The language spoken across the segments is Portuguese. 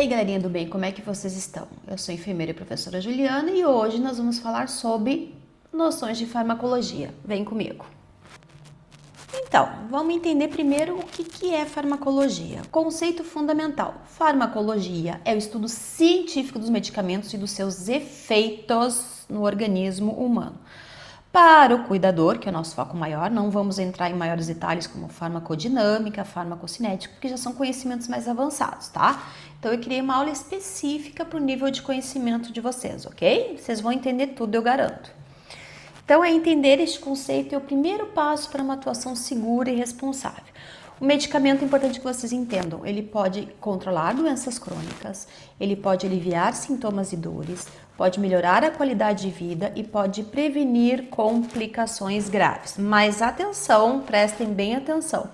aí, galerinha do bem, como é que vocês estão? Eu sou a enfermeira e professora Juliana e hoje nós vamos falar sobre noções de farmacologia. Vem comigo. Então, vamos entender primeiro o que é farmacologia. Conceito fundamental. Farmacologia é o estudo científico dos medicamentos e dos seus efeitos no organismo humano. Para o cuidador, que é o nosso foco maior, não vamos entrar em maiores detalhes como farmacodinâmica, farmacocinética, porque já são conhecimentos mais avançados, tá? Então eu criei uma aula específica para o nível de conhecimento de vocês, ok? Vocês vão entender tudo, eu garanto. Então entender este conceito é o primeiro passo para uma atuação segura e responsável. O medicamento é importante que vocês entendam, ele pode controlar doenças crônicas, ele pode aliviar sintomas e dores, pode melhorar a qualidade de vida e pode prevenir complicações graves. Mas atenção, prestem bem atenção.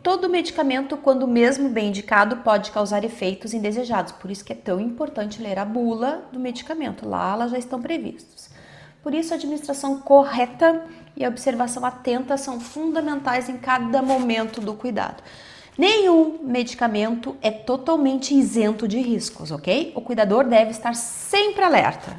Todo medicamento, quando mesmo bem indicado, pode causar efeitos indesejados. Por isso que é tão importante ler a bula do medicamento. Lá elas já estão previstos. Por isso a administração correta e a observação atenta são fundamentais em cada momento do cuidado. Nenhum medicamento é totalmente isento de riscos, ok? O cuidador deve estar sempre alerta.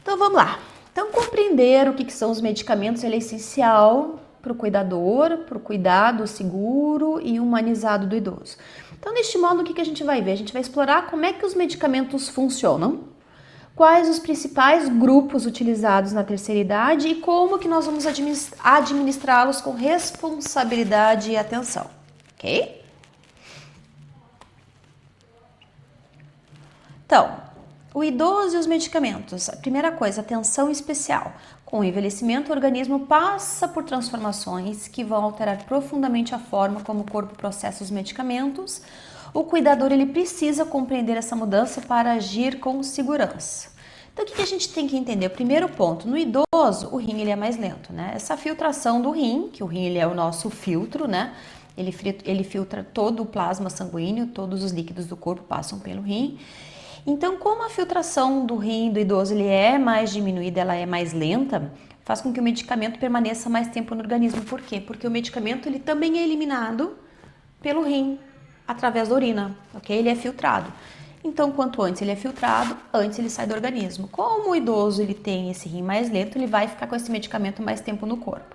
Então vamos lá. Então compreender o que são os medicamentos é essencial para o cuidador, para o cuidado seguro e humanizado do idoso. Então neste modo o que a gente vai ver? A gente vai explorar como é que os medicamentos funcionam, quais os principais grupos utilizados na terceira idade e como que nós vamos administrá-los com responsabilidade e atenção, ok? Então, o idoso e os medicamentos. A primeira coisa, atenção especial. Com o envelhecimento, o organismo passa por transformações que vão alterar profundamente a forma como o corpo processa os medicamentos. O cuidador ele precisa compreender essa mudança para agir com segurança. Então, o que a gente tem que entender? O primeiro ponto, no idoso, o rim ele é mais lento, né? Essa filtração do rim, que o rim ele é o nosso filtro, né? Ele filtra todo o plasma sanguíneo, todos os líquidos do corpo passam pelo rim. Então, como a filtração do rim do idoso ele é mais diminuída, ela é mais lenta, faz com que o medicamento permaneça mais tempo no organismo. Por quê? Porque o medicamento ele também é eliminado pelo rim, através da urina, ok? Ele é filtrado. Então, quanto antes ele é filtrado, antes ele sai do organismo. Como o idoso ele tem esse rim mais lento, ele vai ficar com esse medicamento mais tempo no corpo.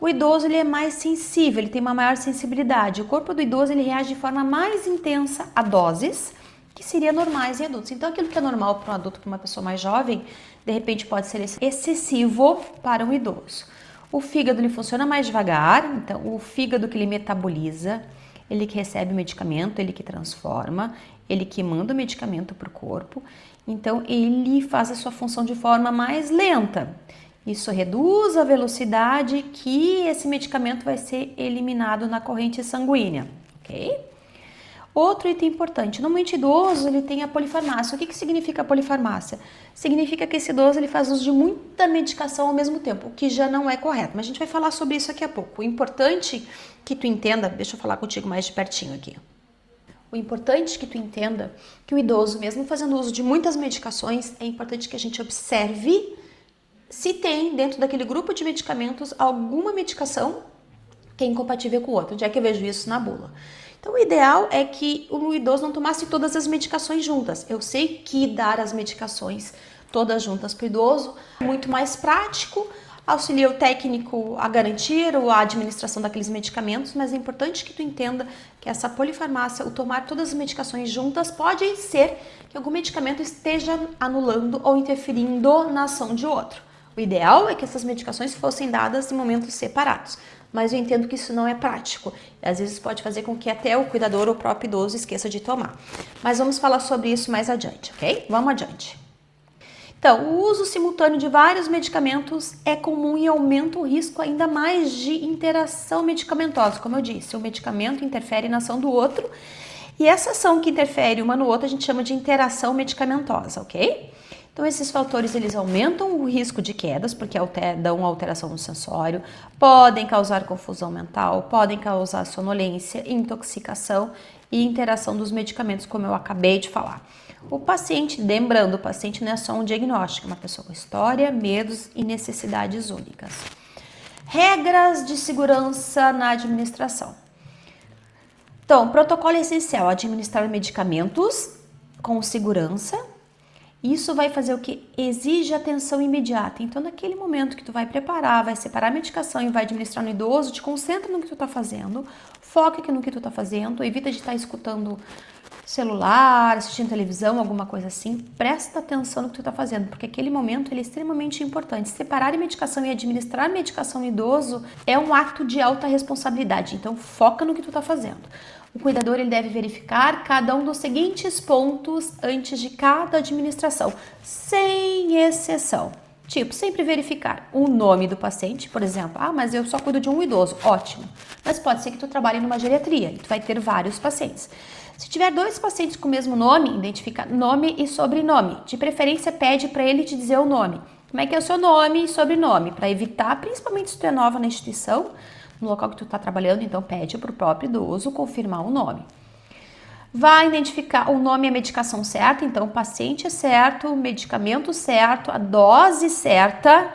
O idoso ele é mais sensível, ele tem uma maior sensibilidade. O corpo do idoso ele reage de forma mais intensa a doses que seriam normais em adultos. Então, aquilo que é normal para um adulto, para uma pessoa mais jovem, de repente pode ser excessivo para um idoso. O fígado ele funciona mais devagar, então o fígado que ele metaboliza, ele que recebe o medicamento, ele que transforma, ele que manda o medicamento para o corpo, então ele faz a sua função de forma mais lenta. Isso reduz a velocidade que esse medicamento vai ser eliminado na corrente sanguínea, ok? Outro item importante, normalmente idoso ele tem a polifarmácia. O que significa a polifarmácia? Significa que esse idoso ele faz uso de muita medicação ao mesmo tempo, o que já não é correto, mas a gente vai falar sobre isso daqui a pouco. O importante que tu entenda, deixa eu falar contigo mais de pertinho aqui. O importante que tu entenda que o idoso, mesmo fazendo uso de muitas medicações, é importante que a gente observe se tem dentro daquele grupo de medicamentos alguma medicação que é incompatível com outra. Onde é que eu vejo isso? Na bula. Então, o ideal é que o idoso não tomasse todas as medicações juntas. Eu sei que dar as medicações todas juntas para o idoso é muito mais prático, auxilia o técnico a garantir a administração daqueles medicamentos, mas é importante que tu entenda que essa polifarmácia, o tomar todas as medicações juntas, pode ser que algum medicamento esteja anulando ou interferindo na ação de outro. O ideal é que essas medicações fossem dadas em momentos separados, mas eu entendo que isso não é prático. Às vezes pode fazer com que até o cuidador ou o próprio idoso esqueça de tomar. Mas vamos falar sobre isso mais adiante, ok? Vamos adiante. Então, o uso simultâneo de vários medicamentos é comum e aumenta o risco ainda mais de interação medicamentosa. Como eu disse, o medicamento interfere na ação do outro e essa ação que interfere uma no outro a gente chama de interação medicamentosa, ok? Então, esses fatores, eles aumentam o risco de quedas, porque dão alteração no sensório, podem causar confusão mental, podem causar sonolência, intoxicação e interação dos medicamentos, como eu acabei de falar. O paciente, lembrando, o paciente não é só um diagnóstico, é uma pessoa com história, medos e necessidades únicas. Regras de segurança na administração. Então, protocolo essencial, administrar medicamentos com segurança. Isso vai fazer o que? Exige atenção imediata. Então, naquele momento que tu vai preparar, vai separar a medicação e vai administrar no idoso, te concentra no que tu tá fazendo, foca aqui no que tu tá fazendo, evita de estar escutando celular, assistindo televisão, alguma coisa assim. Presta atenção no que tu tá fazendo, porque aquele momento ele é extremamente importante. Separar a medicação e administrar a medicação no idoso é um ato de alta responsabilidade. Então, foca no que tu tá fazendo. O cuidador ele deve verificar cada um dos seguintes pontos antes de cada administração, sem exceção. Tipo, sempre verificar o nome do paciente, por exemplo. Ah, mas eu só cuido de um idoso. Ótimo. Mas pode ser que tu trabalhe numa geriatria e tu vai ter vários pacientes. Se tiver 2 pacientes com o mesmo nome, identifica nome e sobrenome. De preferência, pede para ele te dizer o nome. Como é que é o seu nome e sobrenome? Para evitar, principalmente se tu é nova na instituição, no local que tu está trabalhando, então pede para o próprio idoso confirmar o nome. Vai identificar o nome e a medicação certa, então o paciente certo, o medicamento certo, a dose certa.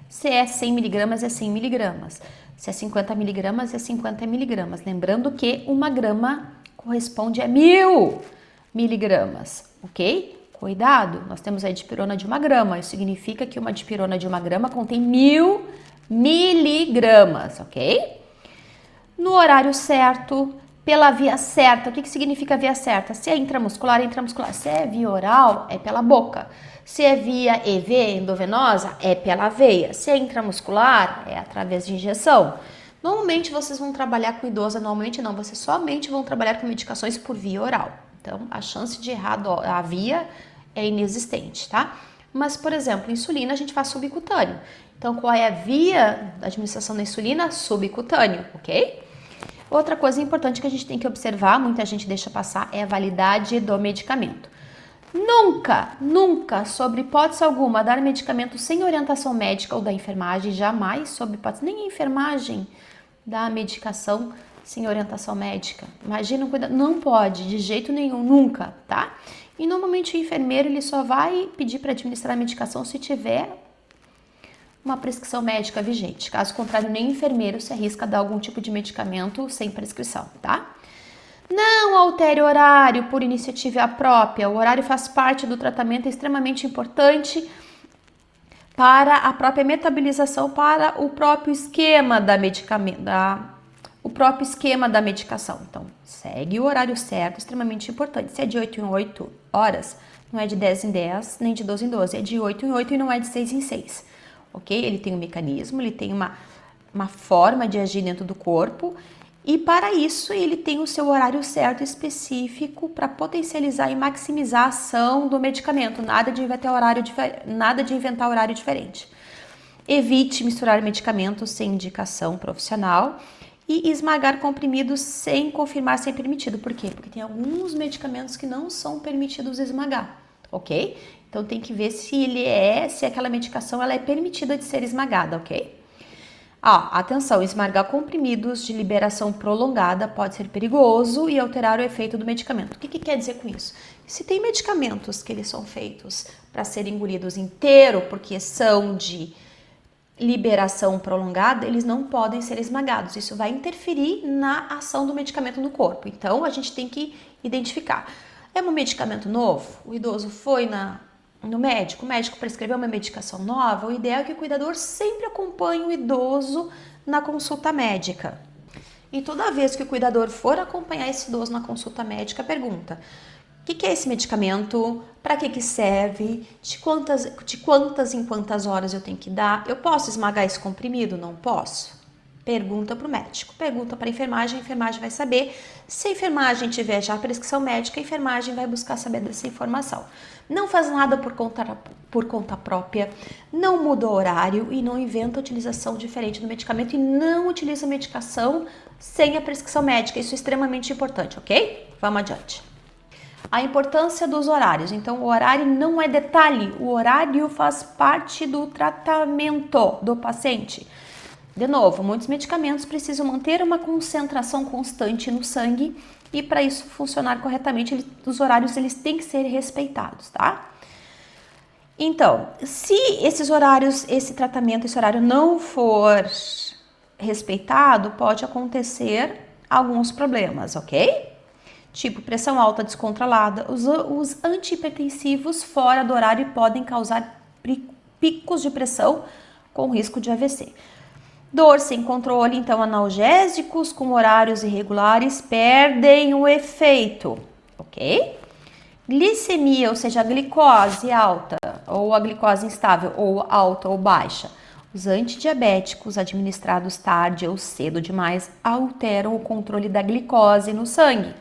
Se é 100 miligramas, é 100 miligramas. Se é 50 miligramas, é 50 miligramas. Lembrando que 1 grama corresponde a 1000 miligramas, ok? Cuidado, nós temos a dipirona de 1 grama. Isso significa que uma dipirona de 1 grama contém 1000 miligramas, ok? No horário certo, pela via certa. O que significa via certa? Se é intramuscular, é intramuscular. Se é via oral, é pela boca. Se é via EV, endovenosa, é pela veia. Se é intramuscular, é através de injeção. Normalmente vocês vão trabalhar com idosa, normalmente não, vocês somente vão trabalhar com medicações por via oral. Então, a chance de errar a via é inexistente, tá? Mas, por exemplo, insulina a gente faz subcutâneo. Então, qual é a via da administração da insulina? Subcutâneo, ok? Outra coisa importante que a gente tem que observar, muita gente deixa passar, é a validade do medicamento. Nunca, sob hipótese alguma, dar medicamento sem orientação médica ou da enfermagem, jamais, sob hipótese, nem a enfermagem dá medicação sem orientação médica. Imagina, não pode, de jeito nenhum, nunca, tá? E normalmente o enfermeiro ele só vai pedir para administrar a medicação se tiver uma prescrição médica vigente. Caso contrário, nem o enfermeiro se arrisca a dar algum tipo de medicamento sem prescrição, tá? Não altere o horário por iniciativa própria. O horário faz parte do tratamento, é extremamente importante para a própria metabolização, para o próprio esquema da medicação. Então, segue o horário certo, extremamente importante. Se é de 8 em 8 horas, não é de 10 em 10, nem de 12 em 12, é de 8 em 8 e não é de 6 em 6, ok? Ele tem um mecanismo, ele tem uma forma de agir dentro do corpo e para isso ele tem o seu horário certo específico para potencializar e maximizar a ação do medicamento, nada de inventar horário diferente. Evite misturar medicamentos sem indicação profissional e esmagar comprimidos sem confirmar se é permitido. Por quê? Porque tem alguns medicamentos que não são permitidos esmagar, ok? Então tem que ver se aquela medicação ela é permitida de ser esmagada, ok? Atenção, esmagar comprimidos de liberação prolongada pode ser perigoso e alterar o efeito do medicamento. O que quer dizer com isso? Se tem medicamentos que eles são feitos para serem engolidos inteiro, porque são de liberação prolongada, eles não podem ser esmagados. Isso vai interferir na ação do medicamento no corpo. Então, a gente tem que identificar. É um medicamento novo? O idoso foi no médico, o médico prescreveu uma medicação nova, o ideal é que o cuidador sempre acompanhe o idoso na consulta médica. E toda vez que o cuidador for acompanhar esse idoso na consulta médica, pergunta: o que é esse medicamento? Para que serve? De quantas em quantas horas eu tenho que dar? Eu posso esmagar esse comprimido? Não posso? Pergunta para o médico, pergunta para a enfermagem vai saber. Se a enfermagem tiver já a prescrição médica, a enfermagem vai buscar saber dessa informação. Não faz nada por conta própria, não muda o horário e não inventa a utilização diferente do medicamento e não utiliza a medicação sem a prescrição médica. Isso é extremamente importante, ok? Vamos adiante. A importância dos horários. Então, o horário não é detalhe, o horário faz parte do tratamento do paciente. De novo, muitos medicamentos precisam manter uma concentração constante no sangue e para isso funcionar corretamente, os horários eles têm que ser respeitados, tá? Então, se esse horário não for respeitado, pode acontecer alguns problemas, ok? Tipo pressão alta descontrolada. Os antihipertensivos fora do horário podem causar picos de pressão com risco de AVC. Dor sem controle, então analgésicos com horários irregulares perdem o efeito, ok? Glicemia, ou seja, a glicose alta, ou a glicose instável, ou alta ou baixa. Os antidiabéticos administrados tarde ou cedo demais alteram o controle da glicose no sangue.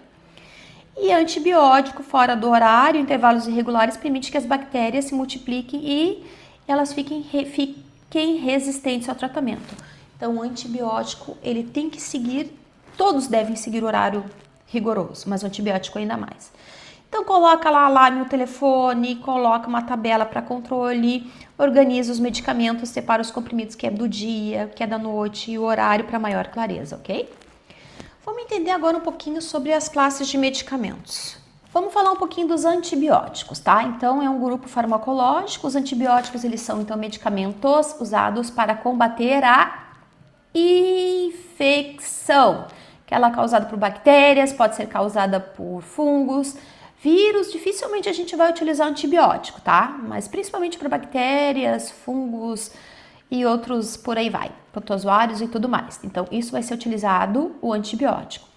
E antibiótico fora do horário, intervalos irregulares, permite que as bactérias se multipliquem e elas fiquem resistentes ao tratamento. Então, o antibiótico, ele tem que seguir, todos devem seguir o horário rigoroso, mas o antibiótico ainda mais. Então, coloca lá alarme no telefone, coloca uma tabela para controle, organiza os medicamentos, separa os comprimidos que é do dia, que é da noite e o horário para maior clareza, ok? Vamos entender agora um pouquinho sobre as classes de medicamentos. Vamos falar um pouquinho dos antibióticos, tá? Então, é um grupo farmacológico. Os antibióticos, eles são, então, medicamentos usados para combater a infecção, que ela é causada por bactérias, pode ser causada por fungos, vírus. Dificilmente a gente vai utilizar antibiótico, tá? Mas principalmente para bactérias, fungos e outros por aí vai, protozoários e tudo mais. Então, isso vai ser utilizado o antibiótico.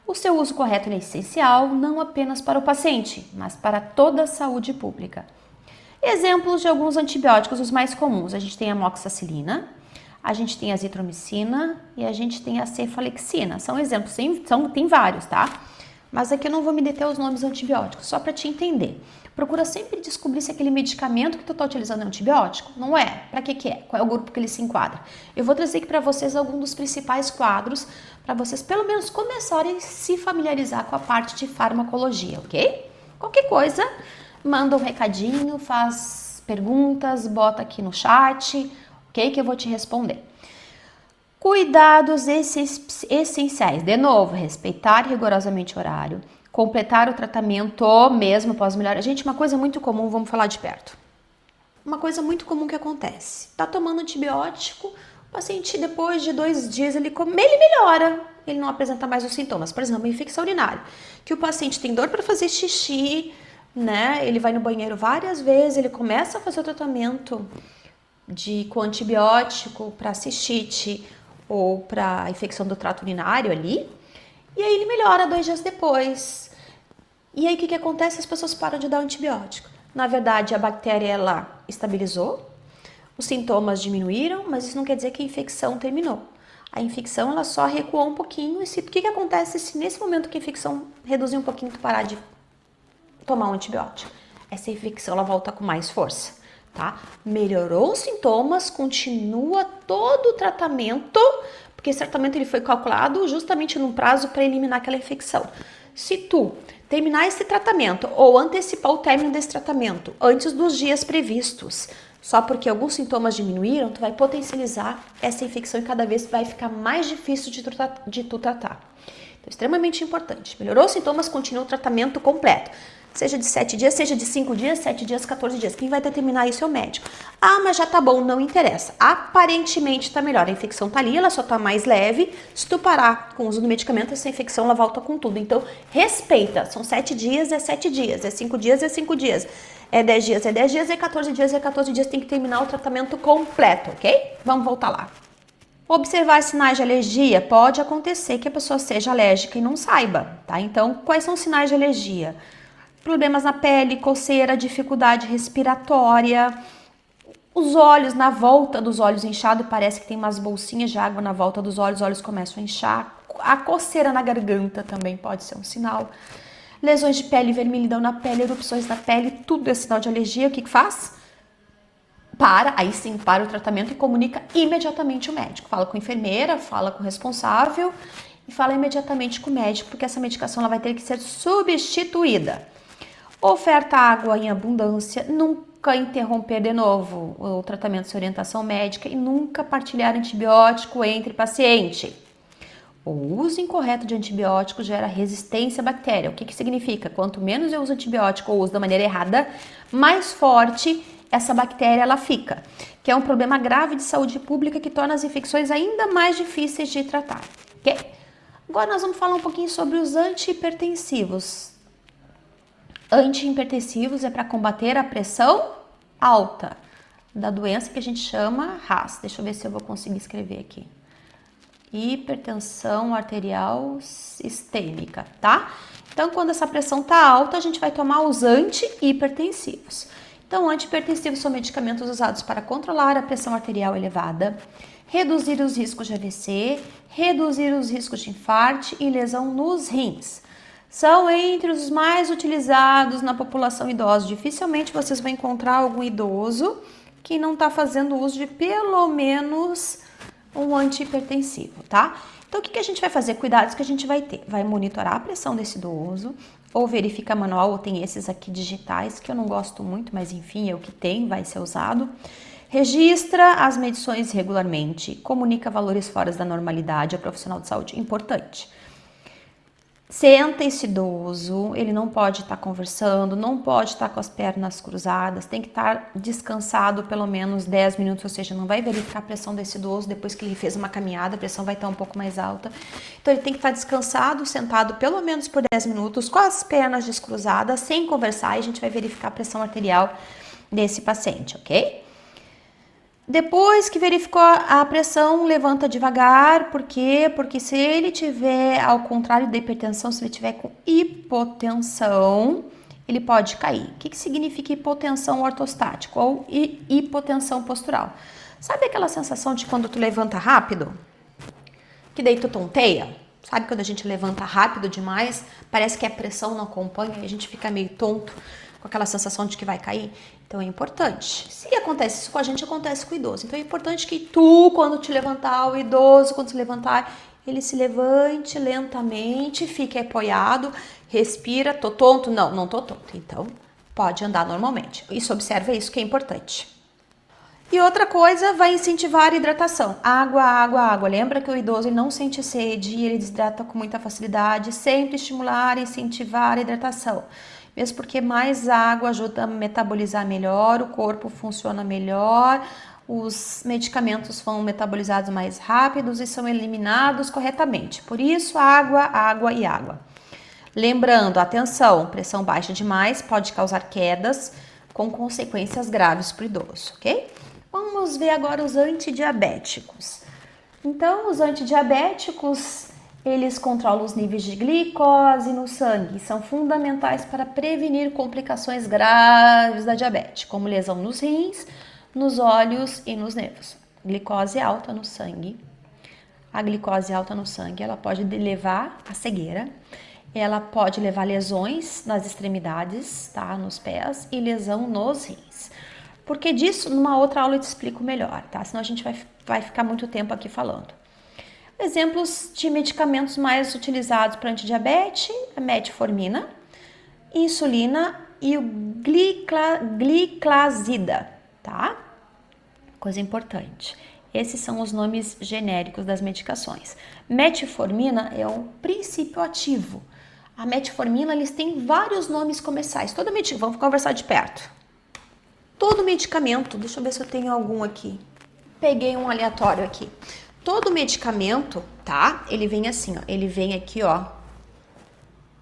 O seu uso correto é essencial, não apenas para o paciente, mas para toda a saúde pública. Exemplos de alguns antibióticos, os mais comuns. A gente tem a amoxicilina, a gente tem a azitromicina e a gente tem a cefalexina. São exemplos, tem vários, tá? Mas aqui eu não vou me deter aos nomes antibióticos, só para te entender. Procura sempre descobrir se aquele medicamento que tu está utilizando é antibiótico. Não é? Para que é? Qual é o grupo que ele se enquadra? Eu vou trazer aqui para vocês alguns dos principais quadros, para vocês pelo menos começarem a se familiarizar com a parte de farmacologia, ok? Qualquer coisa, manda um recadinho, faz perguntas, bota aqui no chat, ok? Que eu vou te responder. Cuidados essenciais. De novo, respeitar rigorosamente o horário, completar o tratamento mesmo após melhorar. Gente, uma coisa muito comum, vamos falar de perto. Uma coisa muito comum que acontece. Tá tomando antibiótico, o paciente depois de 2 dias ele melhora, ele não apresenta mais os sintomas. Por exemplo, uma infecção urinária, que o paciente tem dor para fazer xixi, né? Ele vai no banheiro várias vezes, ele começa a fazer o tratamento com antibiótico para cistite ou para infecção do trato urinário ali, e aí ele melhora 2 dias depois. E aí o que acontece? As pessoas param de dar antibiótico. Na verdade, a bactéria ela estabilizou, os sintomas diminuíram, mas isso não quer dizer que a infecção terminou. A infecção ela só recuou um pouquinho. E o que acontece se nesse momento que a infecção reduzir um pouquinho, tu parar de tomar um antibiótico? Essa infecção ela volta com mais força. Tá? Melhorou os sintomas, continua todo o tratamento, porque esse tratamento ele foi calculado justamente num prazo para eliminar aquela infecção. Se tu terminar esse tratamento ou antecipar o término desse tratamento antes dos dias previstos, só porque alguns sintomas diminuíram, tu vai potencializar essa infecção e cada vez vai ficar mais difícil de tu tratar. Então, extremamente importante. Melhorou os sintomas, continua o tratamento completo. Seja de 7 dias, seja de 5 dias, 7 dias, 14 dias. Quem vai determinar isso é o médico. Ah, mas já tá bom, não interessa. Aparentemente tá melhor. A infecção tá ali, ela só tá mais leve. Se tu parar com o uso do medicamento, essa infecção ela volta com tudo. Então, respeita. São 7 dias, é 7 dias. É 5 dias, é 5 dias. É 10 dias, é 10 dias. É 14 dias, é 14 dias. Tem que terminar o tratamento completo, ok? Vamos voltar lá. Observar sinais de alergia. Pode acontecer que a pessoa seja alérgica e não saiba, tá? Então, quais são os sinais de alergia? Problemas na pele, coceira, dificuldade respiratória, os olhos, na volta dos olhos inchados, parece que tem umas bolsinhas de água na volta dos olhos começam a inchar. A coceira na garganta também pode ser um sinal. Lesões de pele, vermelhidão na pele, erupções na pele, tudo é sinal de alergia. O que faz? Aí sim, para o tratamento e comunica imediatamente o médico. Fala com a enfermeira, fala com o responsável e fala imediatamente com o médico, porque essa medicação ela vai ter que ser substituída. Oferta água em abundância, nunca interromper de novo o tratamento sem orientação médica e nunca partilhar antibiótico entre paciente. O uso incorreto de antibiótico gera resistência à bactéria. O que significa? Quanto menos eu uso antibiótico ou uso da maneira errada, mais forte essa bactéria ela fica, que é um problema grave de saúde pública que torna as infecções ainda mais difíceis de tratar, ok? Agora nós vamos falar um pouquinho sobre os antihipertensivos. Antihipertensivos é para combater a pressão alta da doença que a gente chama RAS. Deixa eu ver se eu vou conseguir escrever aqui. Hipertensão arterial sistêmica, tá? Então, quando essa pressão tá alta, a gente vai tomar os antihipertensivos. Então, antihipertensivos são medicamentos usados para controlar a pressão arterial elevada, reduzir os riscos de AVC, reduzir os riscos de infarto e lesão nos rins. São entre os mais utilizados na população idosa. Dificilmente vocês vão encontrar algum idoso que não está fazendo uso de pelo menos um antihipertensivo, tá? Então, o que a gente vai fazer? Cuidados que a gente vai ter. Vai monitorar a pressão desse idoso, ou verifica manual, ou tem esses aqui digitais, que eu não gosto muito, mas enfim, é o que tem, vai ser usado. Registra as medições regularmente, comunica valores fora da normalidade ao profissional de saúde, importante. Senta esse idoso, ele não pode estar conversando, não pode estar com as pernas cruzadas, tem que estar descansado pelo menos 10 minutos, ou seja, não vai verificar a pressão desse idoso depois que ele fez uma caminhada, a pressão vai estar um pouco mais alta. Então ele tem que estar descansado, sentado pelo menos por 10 minutos, com as pernas descruzadas, sem conversar, e a gente vai verificar a pressão arterial desse paciente, ok? Depois que verificou a pressão, levanta devagar. Por quê? Porque se ele tiver, ao contrário da hipertensão, se ele tiver com hipotensão, ele pode cair. O que significa hipotensão ortostática ou hipotensão postural? Sabe aquela sensação de quando tu levanta rápido? Que daí tu tonteia? Sabe quando a gente levanta rápido demais, parece que a pressão não acompanha e a gente fica meio tonto, com aquela sensação de que vai cair? Então é importante. Se acontece isso com a gente, acontece com o idoso. Então é importante que tu, quando te levantar, o idoso, quando se levantar, ele se levante lentamente, fique apoiado, respira. Tô tonto? Não, não tô tonto. Então pode andar normalmente. Isso, observa isso que é importante. E outra coisa, vai incentivar a hidratação. Água, água, água. Lembra que o idoso ele não sente sede, ele desidrata com muita facilidade. Sempre estimular e incentivar a hidratação. Mesmo porque mais água ajuda a metabolizar melhor, o corpo funciona melhor, os medicamentos são metabolizados mais rápidos e são eliminados corretamente. Por isso, água, água e água. Lembrando, atenção, pressão baixa demais pode causar quedas com consequências graves para o idoso, ok? Vamos ver agora os antidiabéticos. Então, os antidiabéticos, eles controlam os níveis de glicose no sangue, são fundamentais para prevenir complicações graves da diabetes, como lesão nos rins, nos olhos e nos nervos. Glicose alta no sangue. A glicose alta no sangue, ela pode levar à cegueira, ela pode levar a lesões nas extremidades, tá, nos pés, e lesão nos rins. Porque disso, numa outra aula eu te explico melhor, tá? Senão a gente vai ficar muito tempo aqui falando. Exemplos de medicamentos mais utilizados para antidiabetes: a metformina, insulina e o gliclazida, tá? Coisa importante. Esses são os nomes genéricos das medicações. Metformina é um princípio ativo. A metformina, eles têm vários nomes comerciais. Vamos conversar de perto. Todo medicamento, deixa eu ver se eu tenho algum aqui. Peguei um aleatório aqui. Todo medicamento, tá? Ele vem assim, ó. Ele vem aqui, ó,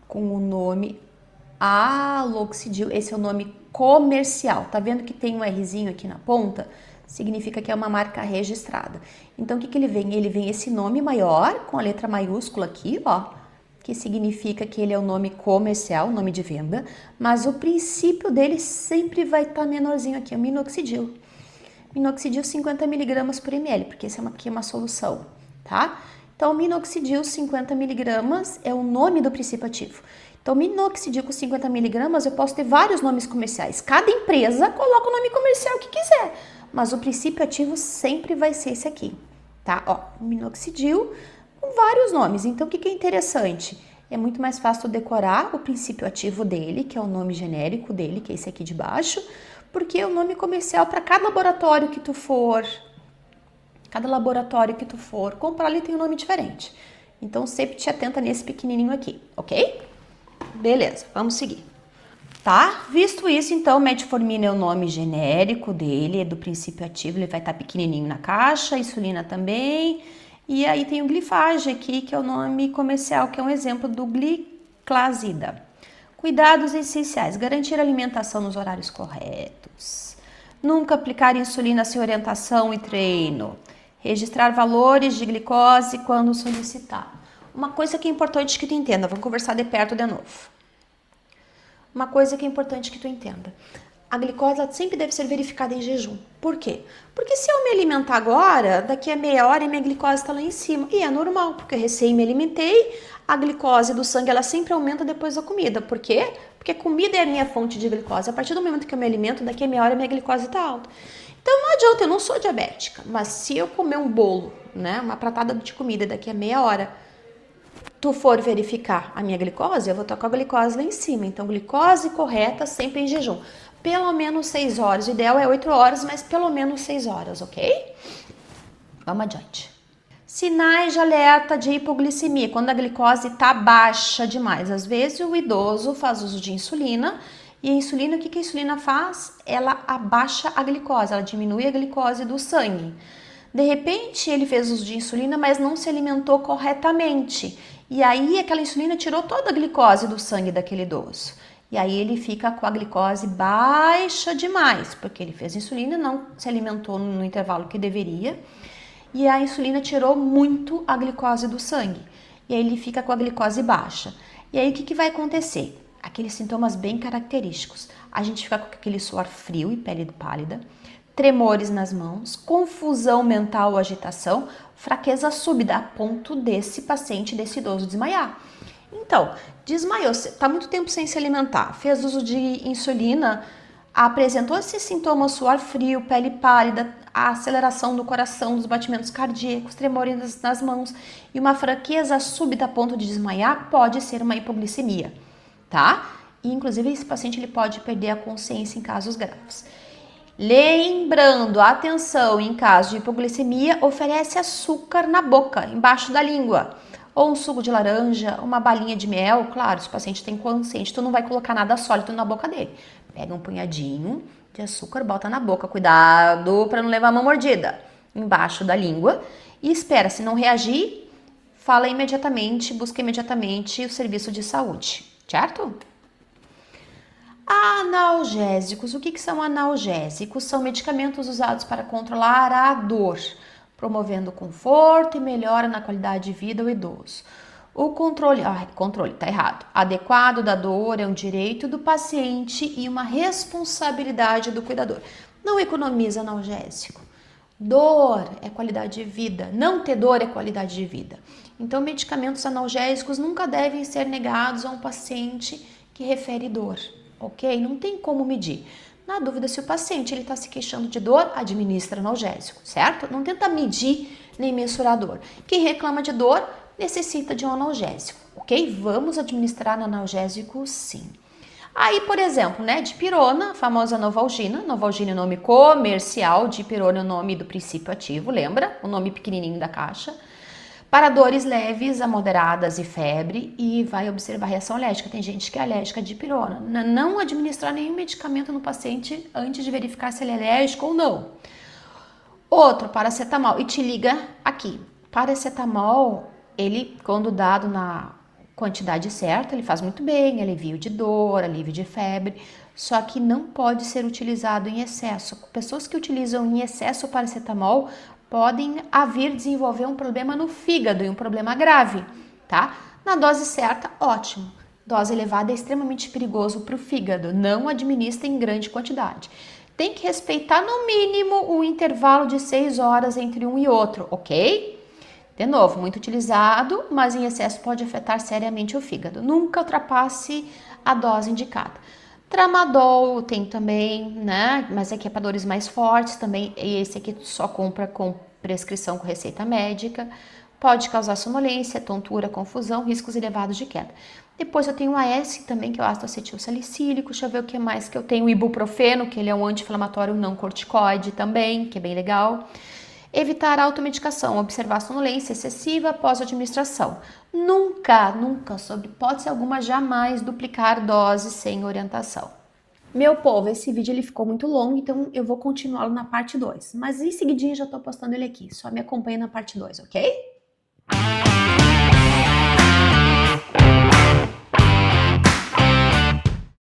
com o nome Aloxidil. Esse é o nome comercial. Tá vendo que tem um Rzinho aqui na ponta? Significa que é uma marca registrada. Então, o que ele vem? Ele vem esse nome maior, com a letra maiúscula aqui, ó, que significa que ele é o nome comercial, nome de venda, mas o princípio dele sempre vai estar menorzinho aqui, o minoxidil. Minoxidil 50 mg por ml, porque esse aqui é uma solução, tá? Então, minoxidil 50 mg é o nome do princípio ativo. Então, minoxidil com 50 mg, eu posso ter vários nomes comerciais. Cada empresa coloca o nome comercial que quiser, mas o princípio ativo sempre vai ser esse aqui, tá? Ó, minoxidil com vários nomes. Então, o que é interessante? É muito mais fácil decorar o princípio ativo dele, que é o nome genérico dele, que é esse aqui de baixo, porque é o nome comercial para cada laboratório que tu for. Cada laboratório que tu for comprar, ele tem um nome diferente. Então, sempre te atenta nesse pequenininho aqui, ok? Beleza, vamos seguir. Tá? Visto isso, então, metformina é o nome genérico dele, é do princípio ativo, ele vai estar pequenininho na caixa, insulina também. E aí tem o glifage aqui, que é o nome comercial, que é um exemplo do gliclazida. Cuidados essenciais: garantir a alimentação nos horários corretos, nunca aplicar insulina sem orientação e treino, registrar valores de glicose quando solicitado. Uma coisa que é importante que tu entenda, vamos conversar de perto de novo. Uma coisa que é importante que tu entenda. A glicose ela sempre deve ser verificada em jejum. Por quê? Porque se eu me alimentar agora, daqui a meia hora, minha glicose está lá em cima. E é normal, porque eu recém me alimentei, a glicose do sangue ela sempre aumenta depois da comida. Por quê? Porque a comida é a minha fonte de glicose. A partir do momento que eu me alimento, daqui a meia hora minha glicose está alta. Então não adianta, eu não sou diabética, mas se eu comer um bolo, né, uma pratada de comida daqui a meia hora, tu for verificar a minha glicose, eu vou estar com a glicose lá em cima. Então, glicose correta sempre em jejum. Pelo menos 6 horas. O ideal é 8 horas, mas pelo menos 6 horas, ok? Vamos adiante. Sinais de alerta de hipoglicemia, quando a glicose está baixa demais. Às vezes o idoso faz uso de insulina, e a insulina, o que a insulina faz? Ela abaixa a glicose, ela diminui a glicose do sangue. De repente ele fez uso de insulina, mas não se alimentou corretamente. E aí aquela insulina tirou toda a glicose do sangue daquele idoso. E aí ele fica com a glicose baixa demais, porque ele fez insulina, não se alimentou no intervalo que deveria. E a insulina tirou muito a glicose do sangue. E aí ele fica com a glicose baixa. E aí o que vai acontecer? Aqueles sintomas bem característicos. A gente fica com aquele suor frio e pele pálida, tremores nas mãos, confusão mental ou agitação, fraqueza súbita, a ponto desse paciente, desse idoso desmaiar. Então, desmaiou, está muito tempo sem se alimentar, fez uso de insulina, apresentou esses sintomas, suor frio, pele pálida, a aceleração do coração, dos batimentos cardíacos, tremores nas mãos e uma fraqueza súbita a ponto de desmaiar, pode ser uma hipoglicemia, tá? E, inclusive, esse paciente ele pode perder a consciência em casos graves. Lembrando, atenção, em caso de hipoglicemia, oferece açúcar na boca, embaixo da língua, ou um suco de laranja, uma balinha de mel. Claro, se o paciente tem consciente, tu não vai colocar nada sólido na boca dele. Pega um punhadinho de açúcar, bota na boca, cuidado para não levar uma mordida, embaixo da língua, e espera. Se não reagir, fala imediatamente, busca imediatamente o serviço de saúde, certo? Analgésicos. O que são analgésicos? São medicamentos usados para controlar a dor, promovendo conforto e melhora na qualidade de vida do idoso. O controle tá errado. Adequado da dor é um direito do paciente e uma responsabilidade do cuidador. Não economiza analgésico. Dor é qualidade de vida, não ter dor é qualidade de vida. Então, medicamentos analgésicos nunca devem ser negados a um paciente que refere dor, ok? Não tem como medir. Na dúvida, se o paciente está se queixando de dor, administra analgésico, certo? Não tenta medir nem mensurar dor. Quem reclama de dor necessita de um analgésico, ok? Vamos administrar analgésico sim. Aí, por exemplo, né, dipirona, a famosa Novalgina. Novalgina é o nome comercial, dipirona é o nome do princípio ativo, lembra? O nome pequenininho da caixa. Para dores leves a moderadas e febre, e vai observar reação alérgica. Tem gente que é alérgica a dipirona. Não administrar nenhum medicamento no paciente antes de verificar se ele é alérgico ou não. Outro, paracetamol. E te liga aqui. Paracetamol, ele, quando dado na quantidade certa, ele faz muito bem, alivio de dor, alívio de febre, só que não pode ser utilizado em excesso. Pessoas que utilizam em excesso o paracetamol podem vir desenvolver um problema no fígado e um problema grave, tá? Na dose certa, ótimo. Dose elevada é extremamente perigoso para o fígado, não administra em grande quantidade. Tem que respeitar no mínimo o intervalo de 6 horas entre um e outro, ok? De novo, muito utilizado, mas em excesso pode afetar seriamente o fígado. Nunca ultrapasse a dose indicada. Tramadol tem também, né? Mas aqui é para dores mais fortes também. E esse aqui só compra com prescrição com receita médica. Pode causar sonolência, tontura, confusão, riscos elevados de queda. Depois eu tenho o AS também, que é o ácido acetil salicílico. Deixa eu ver o que mais que eu tenho. O ibuprofeno, que ele é um anti-inflamatório não corticoide também, que é bem legal. Evitar a automedicação, observar a sonolência excessiva após a administração. Nunca, sob hipótese alguma, jamais duplicar doses sem orientação. Meu povo, esse vídeo ele ficou muito longo, então eu vou continuá-lo na parte 2. Mas em seguidinho já estou postando ele aqui, só me acompanha na parte 2, ok?